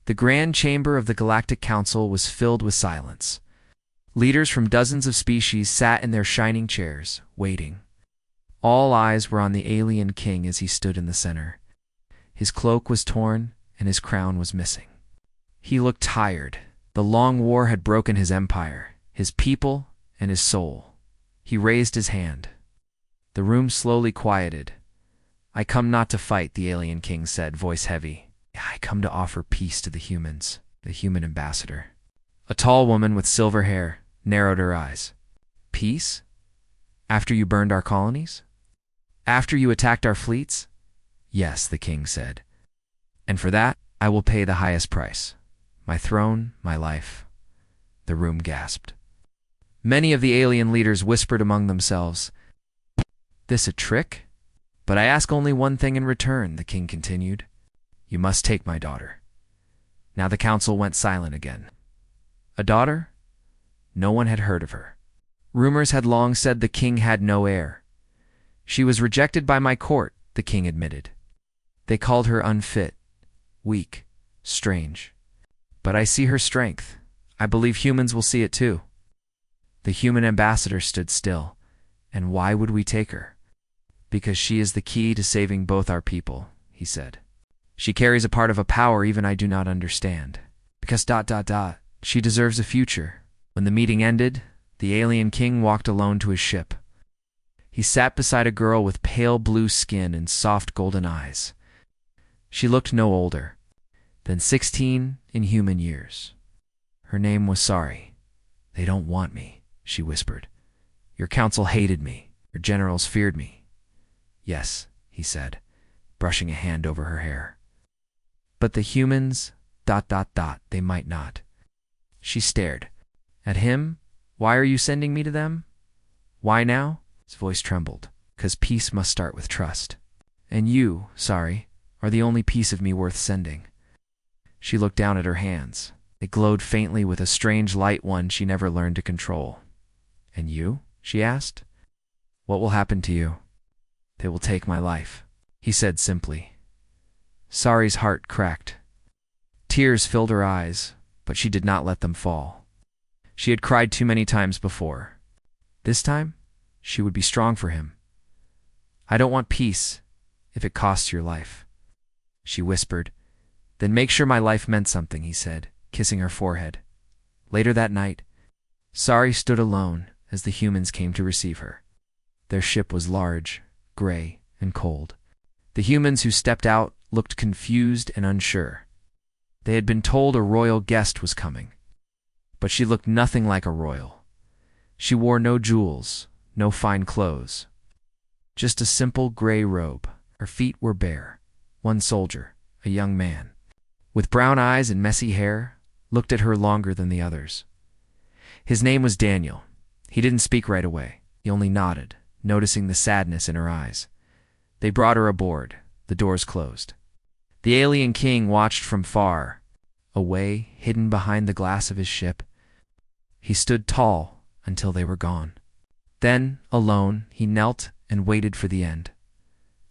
The grand chamber of the Galactic Council was filled with silence. Leaders from dozens of species sat in their shining chairs, waiting. All eyes were on the alien king as he stood in the center. His cloak was torn, and his crown was missing. He looked tired. The long war had broken his empire, his people, and his soul. He raised his hand. The room slowly quieted. "I come not to fight," the alien king said, voice heavy. "I come to offer peace to the humans," the human ambassador. A tall woman with silver hair narrowed her eyes. "Peace? After you burned our colonies? After you attacked our fleets?" "Yes," the king said. "And for that, I will pay the highest price. My throne, my life." The room gasped. Many of the alien leaders whispered among themselves, "This a trick? But I ask only one thing in return," the king continued. "You must take my daughter." Now the council went silent again. A daughter? No one had heard of her. Rumors had long said the king had no heir. "She was rejected by my court," the king admitted. "They called her unfit, weak, strange. But I see her strength. I believe humans will see it too." The human ambassador stood still. "And why would we take her?" "Because she is the key to saving both our people," he said. "She carries a part of a power even I do not understand. Because ... she deserves a future." When the meeting ended, the alien king walked alone to his ship. He sat beside a girl with pale blue skin and soft golden eyes. She looked no older than 16 in human years. Her name was Sari. "They don't want me," she whispered. "Your council hated me. Your generals feared me." "Yes," he said, brushing a hand over her hair. "But the humans... they might not." She stared. "At him? Why are you sending me to them?" "Why now?" His voice trembled. "'Cause peace must start with trust. And you, Sari, are the only piece of me worth sending." She looked down at her hands. They glowed faintly with a strange light one she never learned to control. "And you?" she asked. "What will happen to you?" "They will take my life," he said simply. Sari's heart cracked. Tears filled her eyes, but she did not let them fall. She had cried too many times before. This time, she would be strong for him. "I don't want peace if it costs your life," she whispered. "Then make sure my life meant something," he said, kissing her forehead. Later that night, Sari stood alone as the humans came to receive her. Their ship was large, gray, and cold. The humans who stepped out looked confused and unsure. They had been told a royal guest was coming. But she looked nothing like a royal. She wore no jewels, no fine clothes. Just a simple gray robe. Her feet were bare. One soldier, a young man, with brown eyes and messy hair, looked at her longer than the others. His name was Daniel. He didn't speak right away. He only nodded, noticing the sadness in her eyes. They brought her aboard. The doors closed. The alien king watched from far, away, hidden behind the glass of his ship. He stood tall until they were gone. Then, alone, he knelt and waited for the end.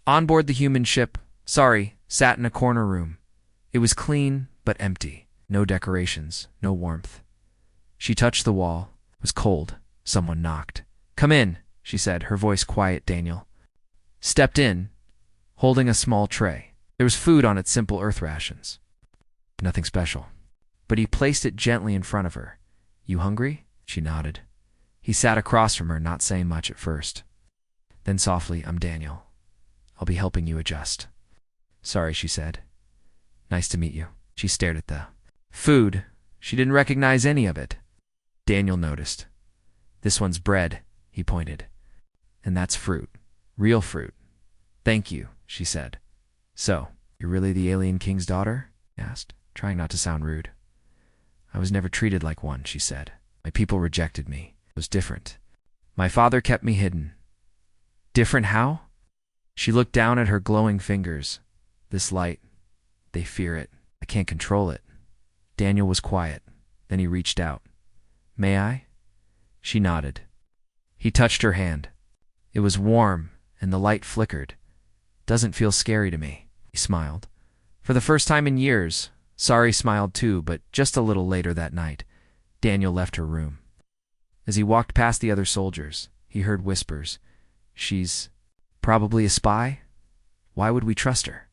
On board the human ship, Sari sat in a corner room. It was clean but empty. No decorations, no warmth. She touched the wall. It was cold. Someone knocked. "Come in," she said, her voice quiet. Daniel stepped in, holding a small tray. There was food on its simple earth rations. Nothing special. But he placed it gently in front of her. "You hungry?" She nodded. He sat across from her, not saying much at first. Then softly, "I'm Daniel. I'll be helping you adjust." "Sorry," she said. "Nice to meet you." She stared at the food. She didn't recognize any of it. Daniel noticed. "This one's bread," he pointed. "And that's fruit. Real fruit." "Thank you," she said. "So, you're really the alien king's daughter?" he asked, trying not to sound rude. "I was never treated like one," she said. "My people rejected me. It was different. My father kept me hidden." "Different how?" She looked down at her glowing fingers. "This light, they fear it. I can't control it." Daniel was quiet. Then he reached out. "May I?" She nodded. He touched her hand. It was warm, and the light flickered. "Doesn't feel scary to me," he smiled. For the first time in years, Sari smiled too, but just a little later that night, Daniel left her room. As he walked past the other soldiers, he heard whispers. She's probably a spy? Why would we trust her?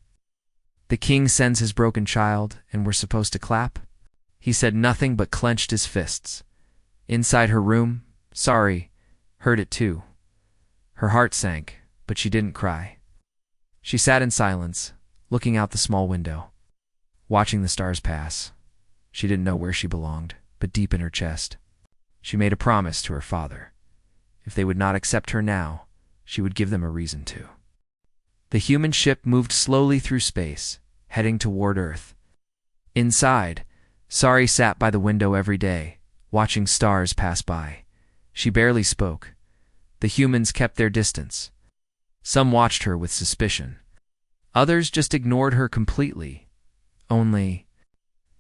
The king sends his broken child, and we're supposed to clap? He said nothing but clenched his fists. Inside her room, Sari heard it too. Her heart sank, but she didn't cry. She sat in silence, looking out the small window, watching the stars pass. She didn't know where she belonged, but deep in her chest, she made a promise to her father. If they would not accept her now, she would give them a reason to. The human ship moved slowly through space, heading toward Earth. Inside, Sari sat by the window every day, watching stars pass by. She barely spoke. The humans kept their distance. Some watched her with suspicion. Others just ignored her completely. Only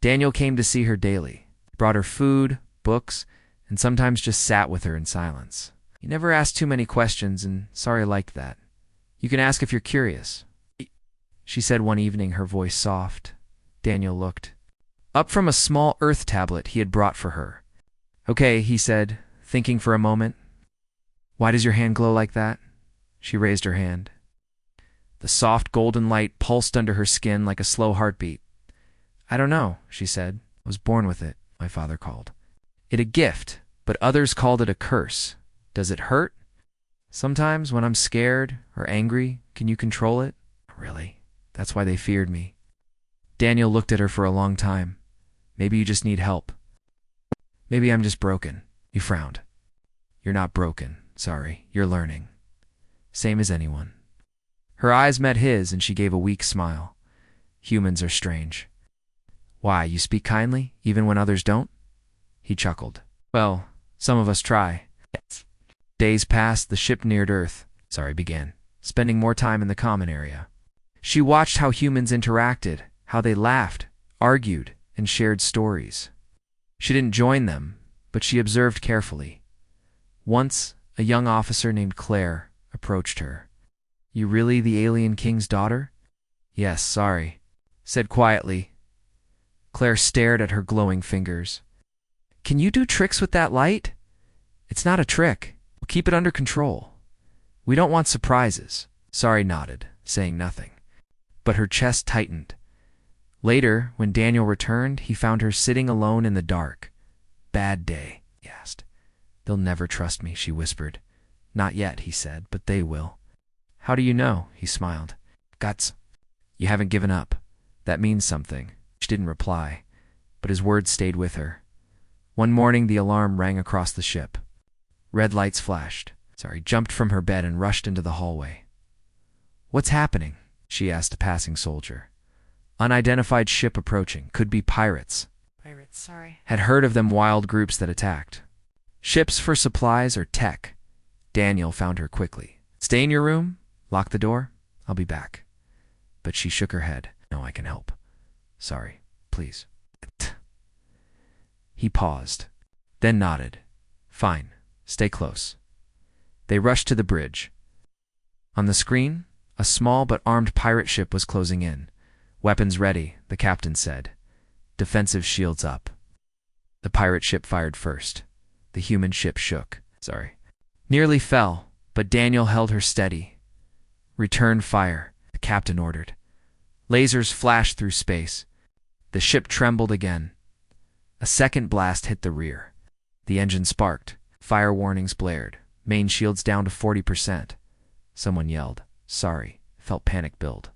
Daniel came to see her daily, brought her food, books, and sometimes just sat with her in silence. He never asked too many questions, and Sari liked that. You can ask if you're curious, she said one evening, her voice soft. Daniel looked up from a small earth tablet he had brought for her. Okay, he said, thinking for a moment. Why does your hand glow like that? She raised her hand. The soft golden light pulsed under her skin like a slow heartbeat. I don't know, she said. I was born with it, my father called it a gift, but others called it a curse. Does it hurt? Sometimes when I'm scared or angry, can you control it? Really? That's why they feared me. Daniel looked at her for a long time. Maybe you just need help. Maybe I'm just broken. He frowned. You're not broken. Sorry, you're learning. Same as anyone. Her eyes met his and she gave a weak smile. Humans are strange. Why, you speak kindly, even when others don't? He chuckled. Well, some of us try. Days passed, the ship neared Earth. Sari began, spending more time in the common area. She watched how humans interacted, how they laughed, argued, and shared stories. She didn't join them, but she observed carefully. Once, a young officer named Claire approached her. You really the alien king's daughter? Yes, Sari said quietly. Claire stared at her glowing fingers. Can you do tricks with that light? It's not a trick. We'll keep it under control. We don't want surprises. Sari nodded, saying nothing. But her chest tightened. Later, when Daniel returned, he found her sitting alone in the dark. Bad day, he asked. They'll never trust me, she whispered. Not yet, he said, but they will. How do you know? He smiled. Guts. You haven't given up. That means something. She didn't reply, but his words stayed with her. One morning, the alarm rang across the ship. Red lights flashed. Sari jumped from her bed and rushed into the hallway. What's happening? She asked a passing soldier. Unidentified ship approaching. Could be pirates. Pirates, sorry. Had heard of them, wild groups that attacked. Ships for supplies or tech. Daniel found her quickly. Stay in your room. Lock the door. I'll be back. But she shook her head. No, I can help. Sorry, please. He paused, then nodded. Fine. Stay close. They rushed to the bridge. On the screen, a small but armed pirate ship was closing in. Weapons ready, the captain said. Defensive shields up. The pirate ship fired first. The human ship shook. Nearly fell, but Daniel held her steady. Return fire, the captain ordered. Lasers flashed through space. The ship trembled again. A second blast hit the rear. The engine sparked. Fire warnings blared. Main shields down to 40%. Someone yelled. Sorry. Felt panic build.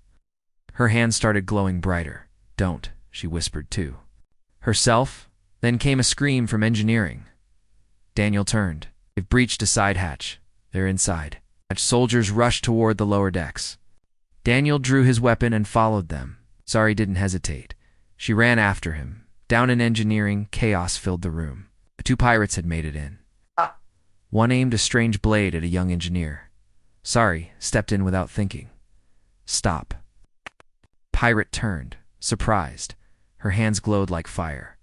Her hands started glowing brighter. Don't, she whispered too. Herself, then came a scream from engineering. Daniel turned. They've breached a side hatch. They're inside. Soldiers rushed toward the lower decks. Daniel drew his weapon and followed them. Sari didn't hesitate. She ran after him. Down in engineering, chaos filled the room. The two pirates had made it in. One aimed a strange blade at a young engineer. Sari stepped in without thinking. Stop. Pirate turned, surprised. Her hands glowed like fire.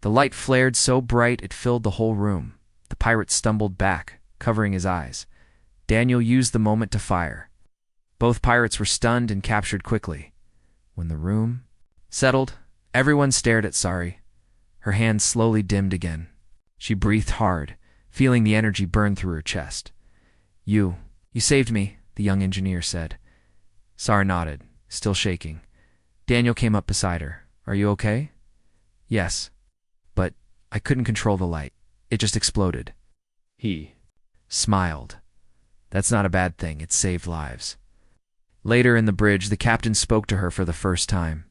The light flared so bright it filled the whole room. The pirate stumbled back, covering his eyes. Daniel used the moment to fire. Both pirates were stunned and captured quickly. When the room settled, Everyone stared at Sari. Her hands slowly dimmed again. She breathed hard, feeling the energy burn through her chest. You saved me, the young engineer said. Sari nodded, still shaking. Daniel came up beside her. Are you okay? Yes. But I couldn't control the light. It just exploded. He smiled. That's not a bad thing. It saved lives. Later in the bridge, the captain spoke to her for the first time.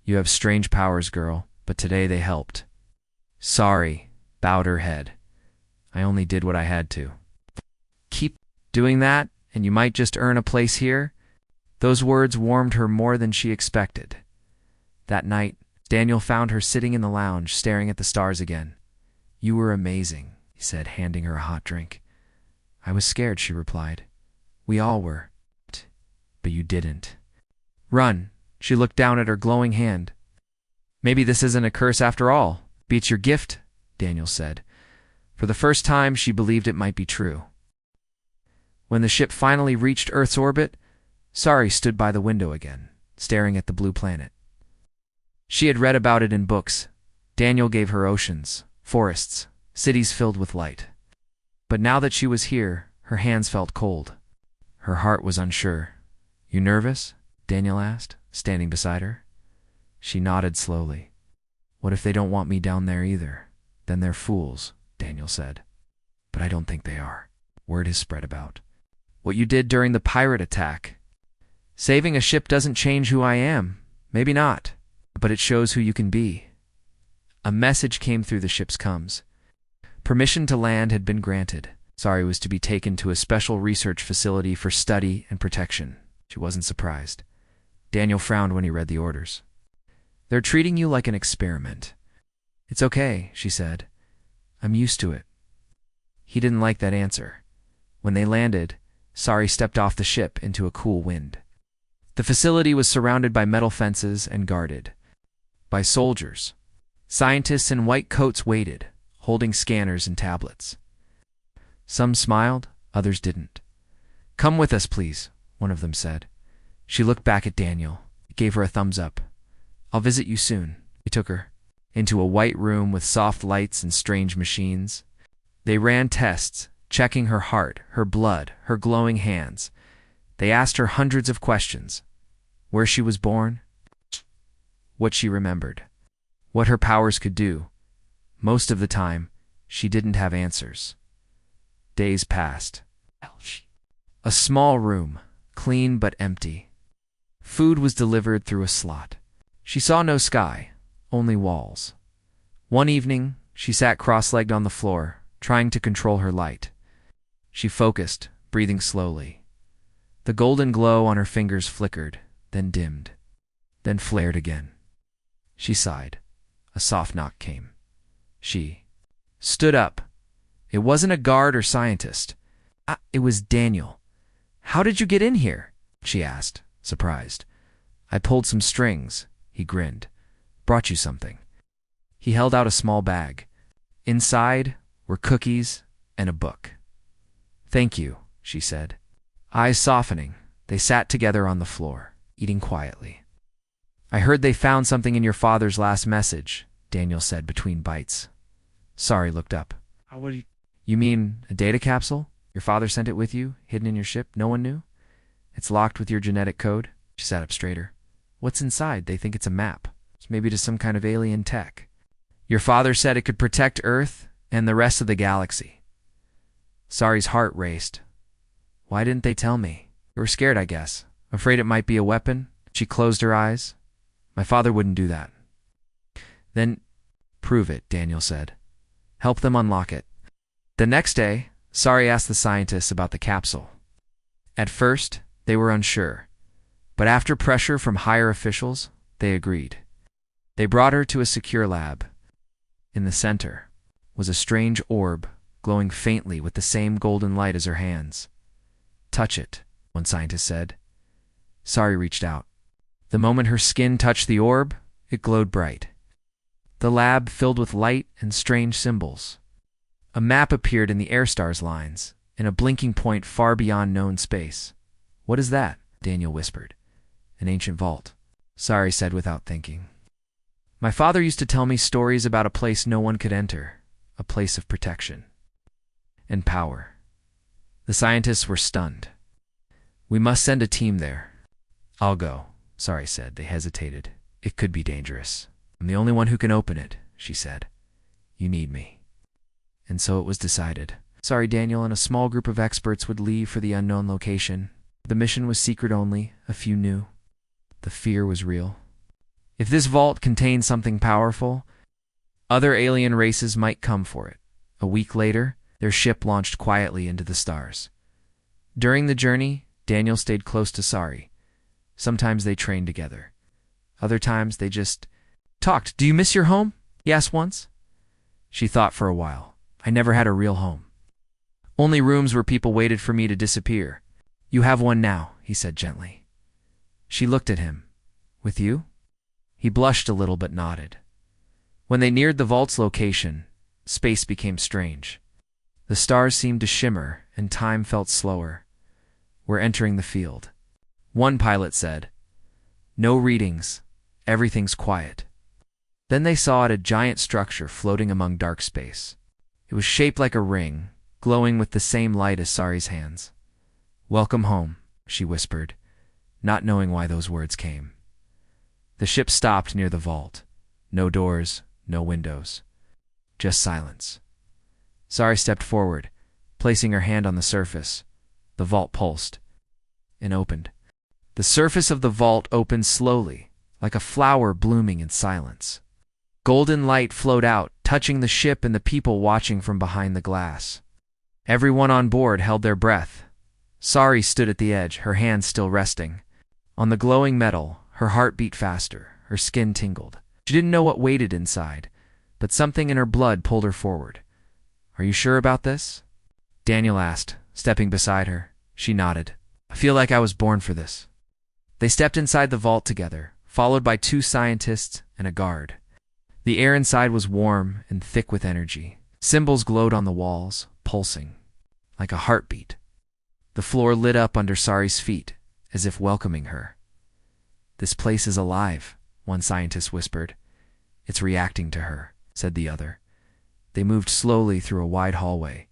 You have strange powers, girl, but today they helped. Sari bowed her head. I only did what I had to. Keep doing that, and you might just earn a place here. Those words warmed her more than she expected. That night, Daniel found her sitting in the lounge, staring at the stars again. You were amazing, he said, handing her a hot drink. I was scared, she replied. We all were. But you didn't. Run. She looked down at her glowing hand. Maybe this isn't a curse after all. Beats your gift, Daniel said. For the first time, she believed it might be true. When the ship finally reached Earth's orbit, Sari stood by the window again, staring at the blue planet. She had read about it in books. Daniel gave her oceans, forests, cities filled with light. But now that she was here, her hands felt cold. Her heart was unsure. You nervous? Daniel asked, standing beside her. She nodded slowly. What if they don't want me down there either? Then they're fools, Daniel said. But I don't think they are. Word has spread about what you did during the pirate attack. Saving a ship doesn't change who I am. Maybe not. But it shows who you can be. A message came through the ship's comms. Permission to land had been granted. Sari was to be taken to a special research facility for study and protection. She wasn't surprised. Daniel frowned when he read the orders. They're treating you like an experiment. It's okay, she said. I'm used to it. He didn't like that answer. When they landed, Sari stepped off the ship into a cool wind. The facility was surrounded by metal fences and guarded by soldiers. Scientists in white coats waited, holding scanners and tablets. Some smiled, others didn't. Come with us, please, one of them said. She looked back at Daniel. He gave her a thumbs up. I'll visit you soon. He took her into a white room with soft lights and strange machines. They ran tests, checking her heart, her blood, her glowing hands. They asked her hundreds of questions. Where she was born, what she remembered, what her powers could do. Most of the time, she didn't have answers. Days passed. A small room, clean but empty. Food was delivered through a slot. She saw no sky, only walls. One evening, she sat cross-legged on the floor, trying to control her light. She focused, breathing slowly. The golden glow on her fingers flickered, then dimmed, then flared again. She sighed. A soft knock came. She stood up. It wasn't a guard or scientist. It was Daniel. How did you get in here? She asked, surprised. I pulled some strings, he grinned. Brought you something. He held out a small bag. Inside were cookies and a book. Thank you, she said. Eyes softening, they sat together on the floor, eating quietly. I heard they found something in your father's last message, Daniel said between bites. Sari looked up. You mean a data capsule? Your father sent it with you, hidden in your ship? No one knew? It's locked with your genetic code? She sat up straighter. What's inside? They think it's a map. It's maybe to some kind of alien tech. Your father said it could protect Earth and the rest of the galaxy. Sari's heart raced. Why didn't they tell me? You were scared, I guess. Afraid it might be a weapon? She closed her eyes. My father wouldn't do that. Then prove it, Daniel said. Help them unlock it. The next day, Sari asked the scientists about the capsule. At first, they were unsure, but after pressure from higher officials, they agreed. They brought her to a secure lab. In the center was a strange orb, glowing faintly with the same golden light as her hands. Touch it, one scientist said. Sari reached out. The moment her skin touched the orb, it glowed bright. The lab filled with light and strange symbols. A map appeared in the air stars lines, in a blinking point far beyond known space. What is that? Daniel whispered. An ancient vault, Sari said without thinking. My father used to tell me stories about a place no one could enter, a place of protection and power. The scientists were stunned. We must send a team there. I'll go, Sari said. They hesitated. It could be dangerous. I'm the only one who can open it, she said. You need me. And so it was decided. Sari, Daniel, and a small group of experts would leave for the unknown location. The mission was secret only, a few knew. The fear was real. If this vault contained something powerful, other alien races might come for it. A week later, their ship launched quietly into the stars. During the journey, Daniel stayed close to Sari. Sometimes they trained together. Other times they just talked. Do you miss your home? He asked once. She thought for a while. I never had a real home. Only rooms where people waited for me to disappear. You have one now, he said gently. She looked at him. With you? He blushed a little but nodded. When they neared the vault's location, space became strange. The stars seemed to shimmer and time felt slower. We're entering the field. One pilot said, No readings. Everything's quiet. Then they saw it, a giant structure floating among dark space. It was shaped like a ring, glowing with the same light as Sari's hands. Welcome home, she whispered, not knowing why those words came. The ship stopped near the vault. No doors, no windows. Just silence. Sari stepped forward, placing her hand on the surface. The vault pulsed and opened. The surface of the vault opened slowly, like a flower blooming in silence. Golden light flowed out, touching the ship and the people watching from behind the glass. Everyone on board held their breath. Sari stood at the edge, her hands still resting. On the glowing metal, her heart beat faster, her skin tingled. She didn't know what waited inside, but something in her blood pulled her forward. Are you sure about this? Daniel asked, stepping beside her. She nodded. I feel like I was born for this. They stepped inside the vault together, followed by 2 scientists and a guard. The air inside was warm and thick with energy. Symbols glowed on the walls, pulsing, like a heartbeat. The floor lit up under Sari's feet, as if welcoming her. This place is alive, one scientist whispered. It's reacting to her, said the other. They moved slowly through a wide hallway.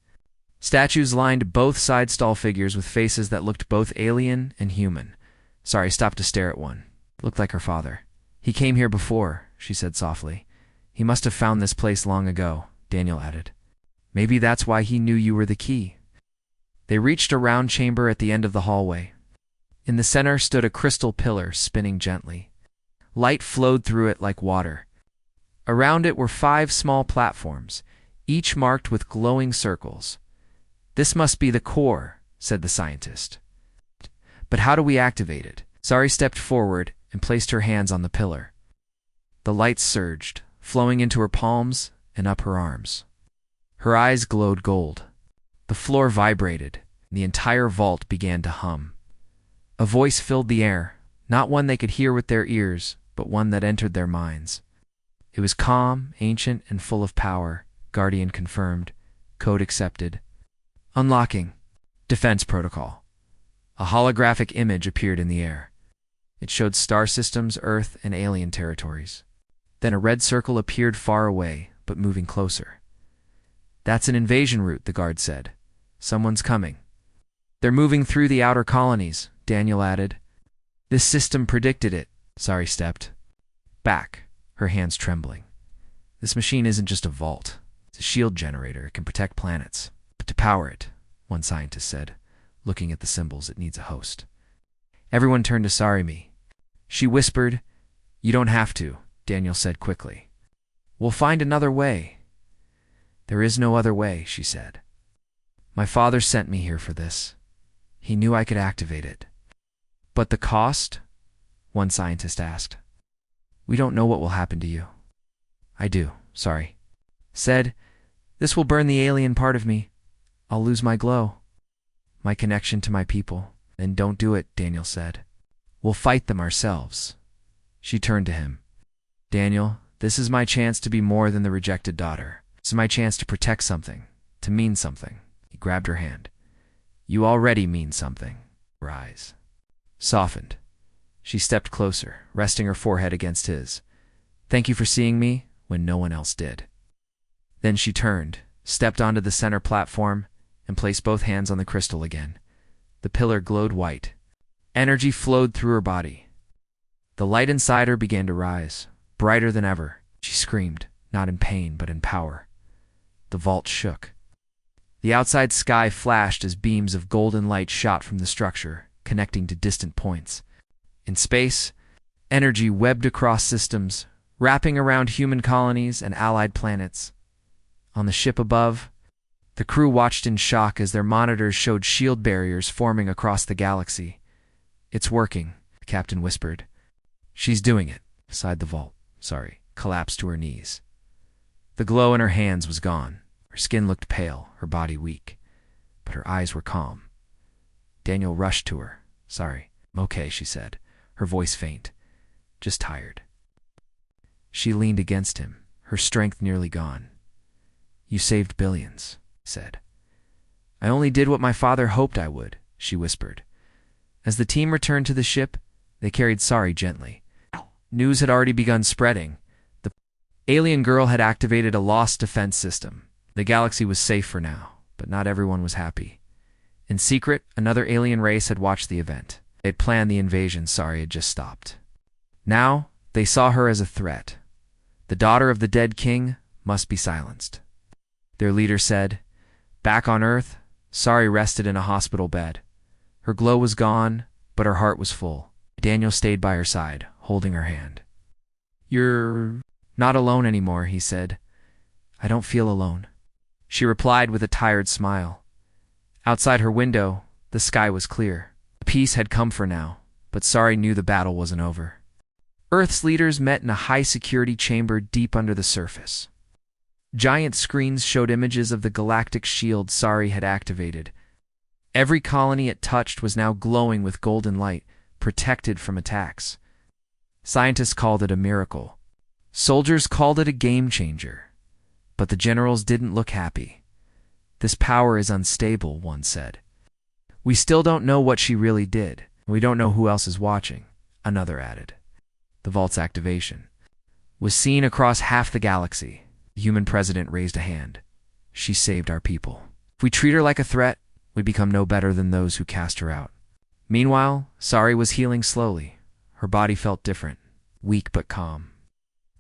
Statues lined both side stall figures with faces that looked both alien and human. Sari stopped to stare at one. Looked like her father. He came here before, she said softly. He must have found this place long ago, Daniel added. Maybe that's why he knew you were the key. They reached a round chamber at the end of the hallway. In the center stood a crystal pillar spinning gently. Light flowed through it like water. Around it were 5 small platforms, each marked with glowing circles. This must be the core, said the scientist. But how do we activate it? Sari stepped forward and placed her hands on the pillar. The light surged, flowing into her palms and up her arms. Her eyes glowed gold. The floor vibrated, and the entire vault began to hum. A voice filled the air, not one they could hear with their ears, but one that entered their minds. It was calm, ancient, and full of power. Guardian confirmed. Code accepted. Unlocking. Defense protocol. A holographic image appeared in the air. It showed star systems, Earth, and alien territories. Then a red circle appeared far away, but moving closer. That's an invasion route, the guard said. Someone's coming. They're moving through the outer colonies, Daniel added. This system predicted it. Sari stepped back, her hands trembling. This machine isn't just a vault. It's a shield generator. It can protect planets. But to power it, one scientist said, looking at the symbols, it needs a host. Everyone turned to Sari. She whispered, You don't have to, Daniel said quickly. We'll find another way. There is no other way, she said. My father sent me here for this. He knew I could activate it. But the cost? One scientist asked. We don't know what will happen to you. I do, Sari said. This will burn the alien part of me. I'll lose my glow, my connection to my people. Then don't do it, Daniel said. We'll fight them ourselves. She turned to him. Daniel, this is my chance to be more than the rejected daughter. This is my chance to protect something, to mean something. He grabbed her hand. You already mean something. Her eyes softened. She stepped closer, resting her forehead against his. Thank you for seeing me when no one else did. Then she turned, stepped onto the center platform, and placed both hands on the crystal again. The pillar glowed white. Energy flowed through her body. The light inside her began to rise, brighter than ever. She screamed, not in pain, but in power. The vault shook. The outside sky flashed as beams of golden light shot from the structure, connecting to distant points. In space, energy webbed across systems, wrapping around human colonies and allied planets. On the ship above, the crew watched in shock as their monitors showed shield barriers forming across the galaxy. "It's working," the captain whispered. "She's doing it," sighed the vault. Collapsed to her knees. The glow in her hands was gone. Her skin looked pale, her body weak, but her eyes were calm. Daniel rushed to her. "Sorry, I'm okay," she said, her voice faint. "Just tired." She leaned against him, her strength nearly gone. "You saved billions," he said. "I only did what my father hoped I would," she whispered. As the team returned to the ship, they carried Sari gently. News had already begun spreading. The alien girl had activated a lost defense system. The galaxy was safe for now, but not everyone was happy. In secret, another alien race had watched the event. They had planned the invasion Sari had just stopped. Now, they saw her as a threat. The daughter of the dead king must be silenced. Their leader said, back on Earth, Sari rested in a hospital bed. Her glow was gone, but her heart was full. Daniel stayed by her side, holding her hand. "You're not alone anymore," he said. "I don't feel alone." She replied with a tired smile. Outside her window, the sky was clear. Peace had come for now, but Sari knew the battle wasn't over. Earth's leaders met in a high-security chamber deep under the surface. Giant screens showed images of the galactic shield Sari had activated. Every colony it touched was now glowing with golden light, protected from attacks. Scientists called it a miracle. Soldiers called it a game-changer. But the generals didn't look happy. "This power is unstable," one said. "We still don't know what she really did. We don't know who else is watching," another added. The vault's activation was seen across half the galaxy. The human president raised a hand. "She saved our people. If we treat her like a threat, we become no better than those who cast her out." Meanwhile, Sari was healing slowly. Her body felt different, weak but calm.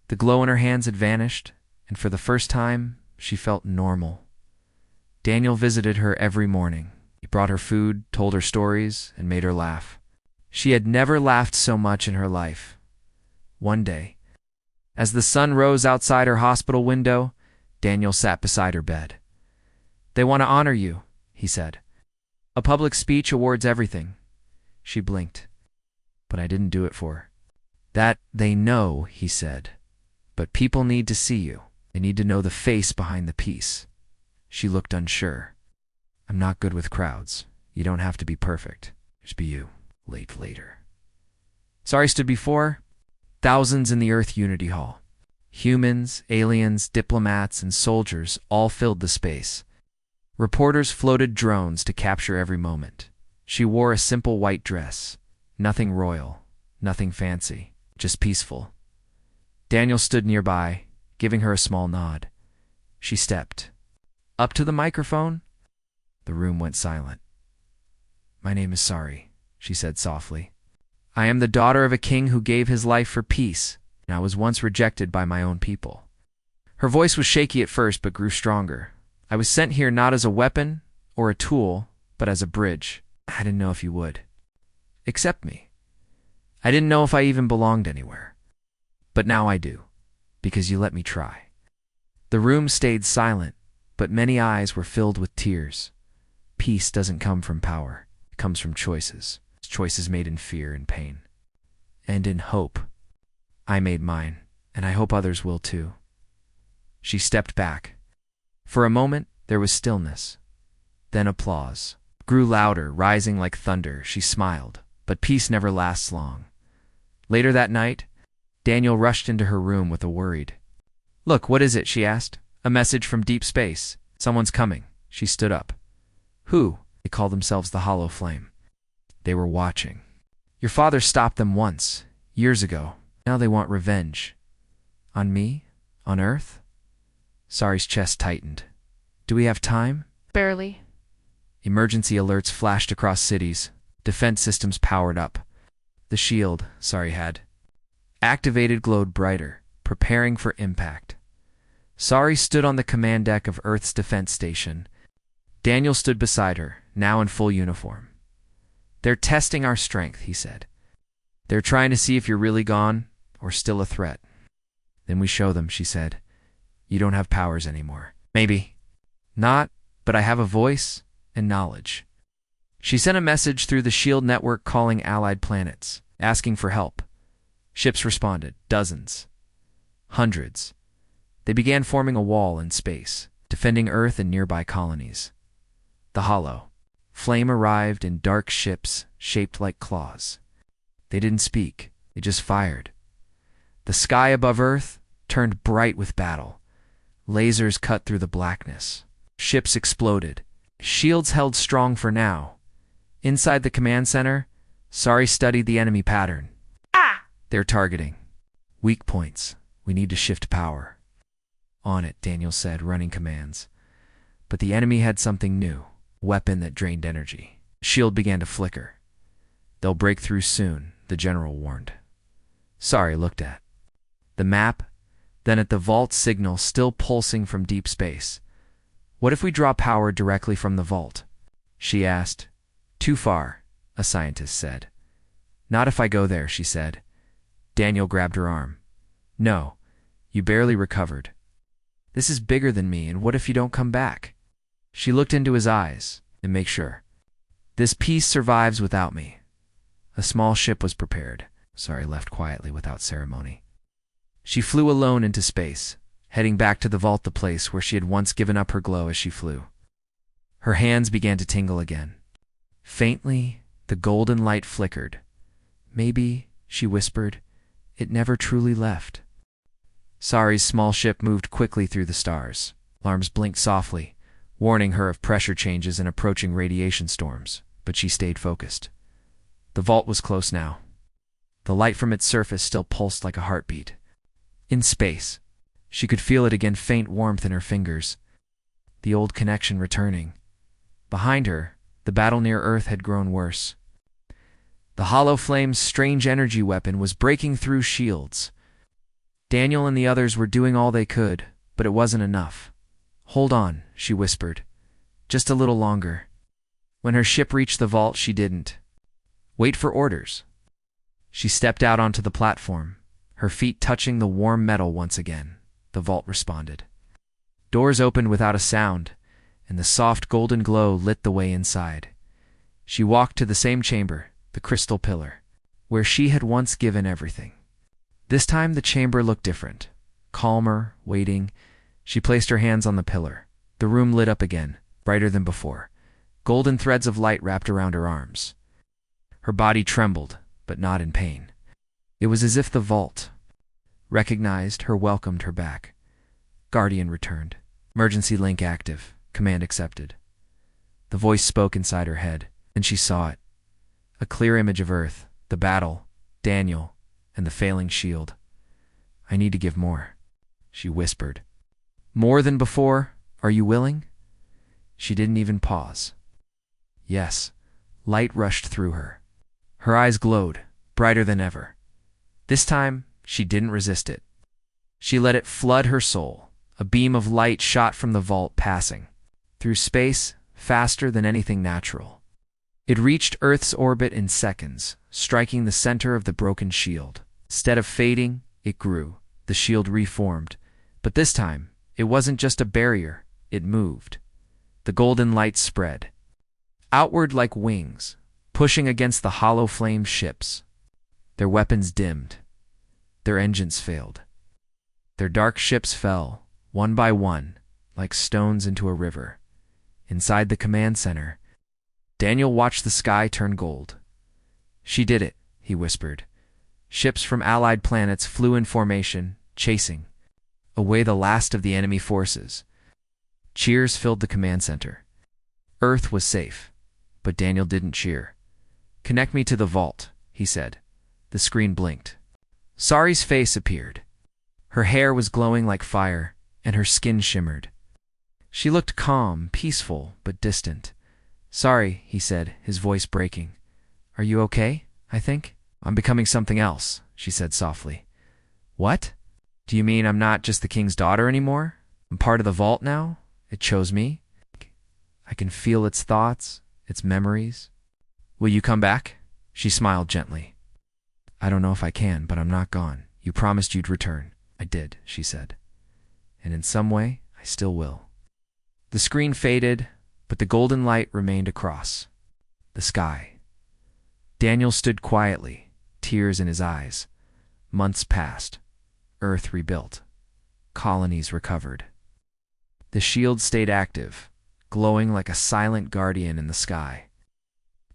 The glow in her hands had vanished, and for the first time, she felt normal. Daniel visited her every morning. He brought her food, told her stories, and made her laugh. She had never laughed so much in her life. One day, as the sun rose outside her hospital window, Daniel sat beside her bed. "They want to honor you," he said. "A public speech awards everything." She blinked. "But I didn't do it for her." "That they know," he said. "But people need to see you. They need to know the face behind the piece." She looked unsure. "I'm not good with crowds. You don't have to be perfect. Just be you." Later. Sari stood before thousands in the Earth Unity Hall. Humans, aliens, diplomats, and soldiers all filled the space. Reporters floated drones to capture every moment. She wore a simple white dress. Nothing royal, nothing fancy, just peaceful. Daniel stood nearby, giving her a small nod. She stepped up to the microphone. The room went silent. "My name is Sari," she said softly. "I am the daughter of a king who gave his life for peace, and I was once rejected by my own people." Her voice was shaky at first, but grew stronger. "I was sent here not as a weapon or a tool, but as a bridge. I didn't know if you would accept me. I didn't know if I even belonged anywhere. But now I do, because you let me try." The room stayed silent, but many eyes were filled with tears. Peace doesn't come from power. It comes from choices. Choices made in fear and pain. And in hope. I made mine, and I hope others will too. She stepped back. For a moment, there was stillness. Then applause grew louder, rising like thunder. She smiled, but peace never lasts long. Later that night, Daniel rushed into her room with a worried, "Look, what is it?" she asked. "A message from deep space. Someone's coming." She stood up. "Who?" They called themselves the Hollow Flame. They were watching. "Your father stopped them once, years ago. Now they want revenge." On me? On Earth? Sari's chest tightened. Do we have time? Barely. Emergency alerts flashed across cities. Defense systems powered up. The shield Sari had activated glowed brighter, preparing for impact. Sari stood on the command deck of Earth's defense station. Daniel stood beside her, now in full uniform. They're testing our strength, he said. They're trying to see if you're really gone or still a threat. Then we show them, she said. You don't have powers anymore. Maybe. Not, but I have a voice and knowledge. She sent a message through the shield network calling allied planets, asking for help. Ships responded, dozens. Hundreds. They began forming a wall in space, defending Earth and nearby colonies. The Hollow. Flame arrived in dark ships shaped like claws. They didn't speak, they just fired. The sky above Earth turned bright with battle. Lasers cut through the blackness. Ships exploded. Shields held strong for now. Inside the command center, Sari studied the enemy pattern. They're targeting. Weak points. We need to shift power. On it, Daniel said, running commands. But the enemy had something new, a weapon that drained energy. Shield began to flicker. They'll break through soon, the general warned. Sari looked at the map, then at the vault signal still pulsing from deep space. What if we draw power directly from the vault? She asked. Too far, a scientist said. Not if I go there, she said. Daniel grabbed her arm. No, you barely recovered. This is bigger than me, and what if you don't come back? She looked into his eyes and make sure. This piece survives without me. A small ship was prepared. Sari left quietly without ceremony. She flew alone into space, heading back to the vault, the place where she had once given up her glow as she flew. Her hands began to tingle again. Faintly, the golden light flickered. Maybe, she whispered, it never truly left. Sari's small ship moved quickly through the stars. Alarms blinked softly, warning her of pressure changes and approaching radiation storms, but she stayed focused. The vault was close now. The light from its surface still pulsed like a heartbeat. In space, she could feel it again, faint warmth in her fingers. The old connection returning. Behind her, the battle near Earth had grown worse. The Hollow Flame's strange energy weapon was breaking through shields. Daniel and the others were doing all they could, but it wasn't enough. Hold on, she whispered. Just a little longer. When her ship reached the vault, she didn't wait for orders. She stepped out onto the platform, her feet touching the warm metal once again. The vault responded. Doors opened without a sound, and the soft golden glow lit the way inside. She walked to the same chamber, the crystal pillar, where she had once given everything. This time the chamber looked different. Calmer, waiting. She placed her hands on the pillar. The room lit up again, brighter than before. Golden threads of light wrapped around her arms. Her body trembled, but not in pain. It was as if the vault recognized her, welcomed her back. Guardian returned. Emergency link active. Command accepted. The voice spoke inside her head, and she saw it. A clear image of Earth, the battle, Daniel, and the failing shield. I need to give more, she whispered. More than before? Are you willing? She didn't even pause. Yes. Light rushed through her. Her eyes glowed, brighter than ever. This time, she didn't resist it. She let it flood her soul. A beam of light shot from the vault, passing through space faster than anything natural. It reached Earth's orbit in seconds, striking the center of the broken shield. Instead of fading, it grew. The shield reformed. But this time, it wasn't just a barrier, it moved. The golden light spread outward like wings, pushing against the Hollow Flame ships. Their weapons dimmed. Their engines failed. Their dark ships fell, one by one, like stones into a river. Inside the command center, Daniel watched the sky turn gold. She did it, he whispered. Ships from allied planets flew in formation, chasing away the last of the enemy forces. Cheers filled the command center. Earth was safe, but Daniel didn't cheer. Connect me to the vault, he said. The screen blinked. Sari's face appeared. Her hair was glowing like fire, and her skin shimmered. She looked calm, peaceful, but distant. "Sorry," he said, his voice breaking. "Are you okay, I think?" "I'm becoming something else," she said softly. "What? Do you mean I'm not just the king's daughter anymore? I'm part of the vault now? It chose me? I can feel its thoughts, its memories. Will you come back?" She smiled gently. "I don't know if I can, but I'm not gone. You promised you'd return." "I did," she said. "And in some way, I still will." The screen faded, but the golden light remained across the sky. Daniel stood quietly, tears in his eyes. Months passed. Earth rebuilt. Colonies recovered. The shield stayed active, glowing like a silent guardian in the sky.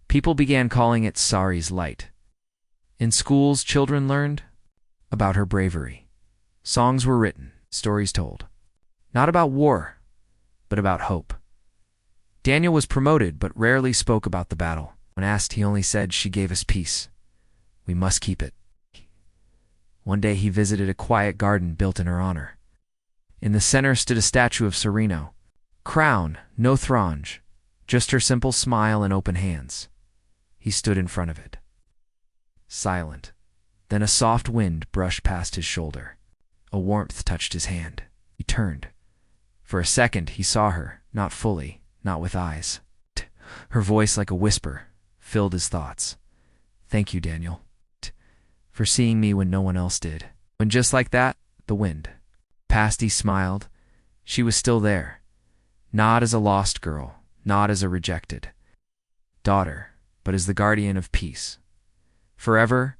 People began calling it Sari's light. In schools, children learned about her bravery. Songs were written, stories told. Not about war, but about hope. Daniel was promoted, but rarely spoke about the battle. When asked, he only said, "She gave us peace. We must keep it." One day he visited a quiet garden built in her honor. In the center stood a statue of Sereno. Crown, no thronge, just her simple smile and open hands. He stood in front of it, silent. Then a soft wind brushed past his shoulder. A warmth touched his hand. He turned. For a second he saw her, not fully, not with eyes. Her voice, like a whisper, filled his thoughts. "Thank you, Daniel, for seeing me when no one else did." When just like that, the wind passed, he smiled. She was still there. Not as a lost girl, not as a rejected daughter, but as the guardian of peace. Forever,